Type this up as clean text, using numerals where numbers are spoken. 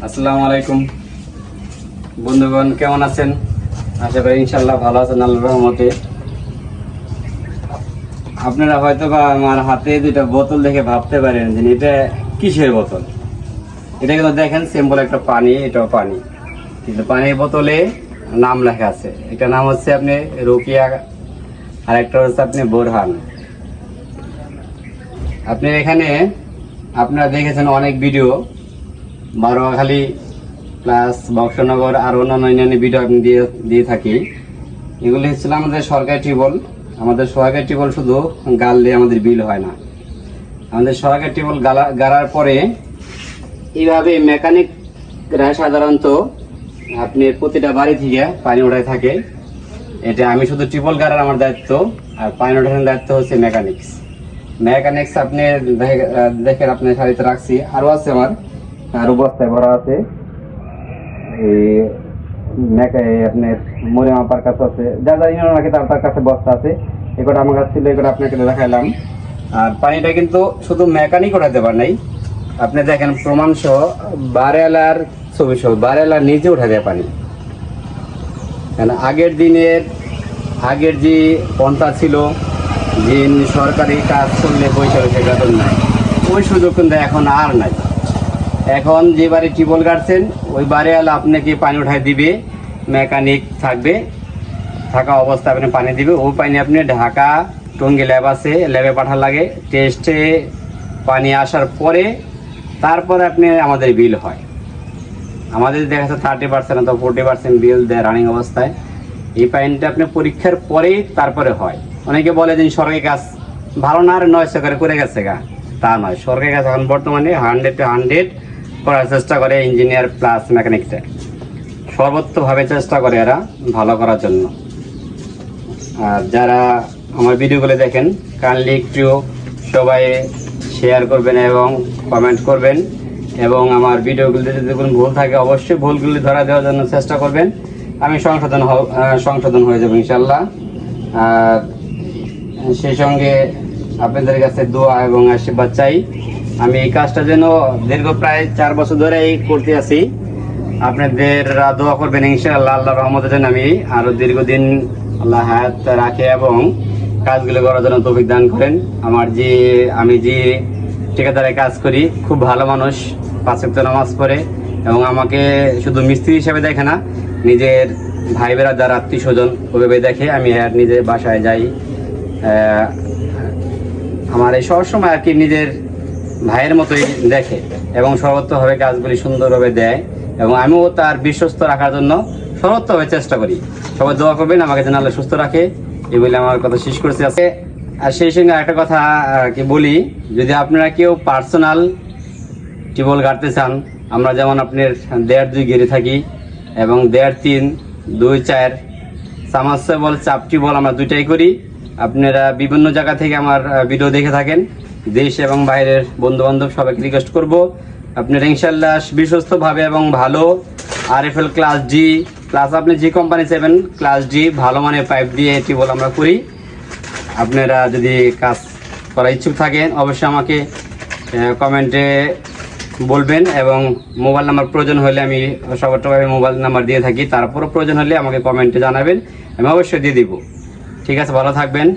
আসসালামু আলাইকুম বন্ধুগণ, কেমন আছেন? আশা করি ইনশাআল্লাহ ভালো আছেন আল্লাহর রহমতে। আপনারা হয়তো বা আমার হাতে দুইটা বোতল দেখে ভাবতে পারেন যে এটা কিসের বোতল। এটা কিন্তু দেখেন সিম্পল একটা পানি, এটাও পানি, কিন্তু পানির বোতলে নাম লেখা আছে। একটা নাম হচ্ছে আপনি রোকিয়া, আর একটা হচ্ছে আপনি বোরহান। আপনি এখানে আপনারা দেখেছেন অনেক ভিডিও, বারোয়াখালী প্লাস বক্সনগর আর অন্যান্য ভিডিও আমি দিয়ে থাকি। এগুলি হচ্ছিল আমাদের সরকারি টিউবওয়েল। আমাদের সরকারি টিউবওয়েল শুধু গাল দিয়ে আমাদের বিল হয় না, আমাদের সরকারি টিউবওয়েল গাড়ার পরে এইভাবে মেকানিকরা সাধারণত আপনি প্রতিটা বাড়ি থেকে পানি ওঠায় থাকে। এটা আমি শুধু টিউবওয়েল গাড়ার আমার দায়িত্ব, আর পানি ওঠানোর দায়িত্ব হচ্ছে মেকানিক্স। আপনি দেখেন আপনার সারিতে রাখছি, আরও আছে আমার, আরও বস্তায় ভরা আছে। আপনার মরিয়াম আপার কাছে আছে, যা নাকি তার কাছে বস্তা আছে। এগুলো আমার কাছে ছিল, এগুলো আপনাকে দেখাইলাম। আর পানিটা কিন্তু শুধু মেকানিক ওঠাতে পার নাই, আপনি দেখেন প্রমাণ সহ বারেলার ছবি সহ বারেলার নিচে উঠা দেয় পানি। কেন আগের যে পন্থা ছিল যে সরকারি কাজ করলে পয়সা বেতন নাই, ওই সুযোগ কিন্তু এখন আর নাই। এখন যে বাড়ি টিউবওয়েল গাড়ছেন ওই বাড়িওয়ালা আপনাকে পানি উঠাই দিবে, মেকানিক থাকা অবস্থা আপনি পানি দিবে। ওই পানি আপনি ঢাকা টঙ্গী ল্যাব আছে, ল্যাবে পাঠা লাগে, টেস্টে পানি আসার পরে তারপরে আপনি আমাদের বিল হয়। আমাদের দেখা যাচ্ছে 30% অথবা 40% বিল দেয় রানিং অবস্থায়। এই পানিটা আপনি পরীক্ষার পরেই তারপরে হয়। অনেকে বলে যে সরকারি কাজ ভালো না, আর 900 করে গেছে গা, তা নয়। সরকারি কাজ এখন বর্তমানে 100 করার চেষ্টা করে ইঞ্জিনিয়ার প্লাস মেকানিকটা, সর্বোচ্চভাবে চেষ্টা করে এরা ভালো করার জন্য। আর যারা আমার ভিডিওগুলো দেখেন কাইন্ডলি একটু সবাই শেয়ার করবেন এবং কমেন্ট করবেন, এবং আমার ভিডিওগুলিতে যদি কোনো ভুল থাকে অবশ্যই ভুলগুলি ধরা দেওয়ার জন্য চেষ্টা করবেন। আমি সংশোধন হয়ে যাব ইনশাল্লাহ। আর সেই সঙ্গে আপনাদের কাছে দোয়া এবং আশীর্বাদ চাই। আমি এই কাজটা যেন দীর্ঘ প্রায় 4 বছর ধরেই করতে আছি। আপনাদের দোয়া করবেন ইনশাআল্লাহ, আল্লাহর রহমতের জন্য আমি আরো দীর্ঘদিন আল্লাহ হায়াত রাখে এবং কাজগুলো করার জন্য তৌফিক দান করেন। আমি যে ঠিকাদারে কাজ করি খুব ভালো মানুষ, 5 ওয়াক্ত নামাজ পড়ে, এবং আমাকে শুধু মিস্ত্রি হিসেবে দেখে না, নিজের ভাই বেরাদার আত্মীয় স্বজন ওইভাবে দেখে। আমি আর নিজের বাসায় যাই, আমার এই সবসময় আর কি নিজের ভাইয়ের মতোই দেখে এবং সর্বোচ্চভাবে কাজগুলি সুন্দরভাবে দেয়, এবং আমিও তার বিশ্বস্ত রাখার জন্য সর্বোচ্চভাবে চেষ্টা করি। সবাই দোয়া করবেন আমাকে যেন আল্লাহ সুস্থ রাখে। এই বলে আমার কথা শেষ করতে আছে। আর সেই সঙ্গে একটা কথা কি বলি, যদি আপনারা কেউ পার্সোনাল টিউবওয়েল গাড়তে চান, আমরা যেমন আপনার 1.5-2 গেড়ে থাকি, এবং 1.5-3, 2-4 সাবমার্সিবল চাপ টিউবওয়েল আমরা দুইটাই করি। আপনারা বিভিন্ন জায়গা থেকে আমার ভিডিও দেখে থাকেন, দেশ এবং বাইরের বন্ধু বান্ধব সবাইকে রিকোয়েস্ট করব আপনারা ইনশাল্লাহ বিশ্বস্তভাবে এবং ভালো RFL ক্লাস ডি প্লাস আপনি যে কোম্পানি চাইবেন ক্লাস ডি ভালো মানের পাইপ দিয়ে টিউবওয়েল আমরা করি। আপনারা যদি কাজ করার ইচ্ছুক থাকেন অবশ্যই আমাকে কমেন্টে বলবেন, এবং মোবাইল নাম্বার প্রয়োজন হলে আমি সর্বত্রভাবে মোবাইল নাম্বার দিয়ে থাকি। তারপরও প্রয়োজন হলে আমাকে কমেন্টে জানাবেন, আমি অবশ্যই দিয়ে দিব। ঠিক আছে, ভালো থাকবেন।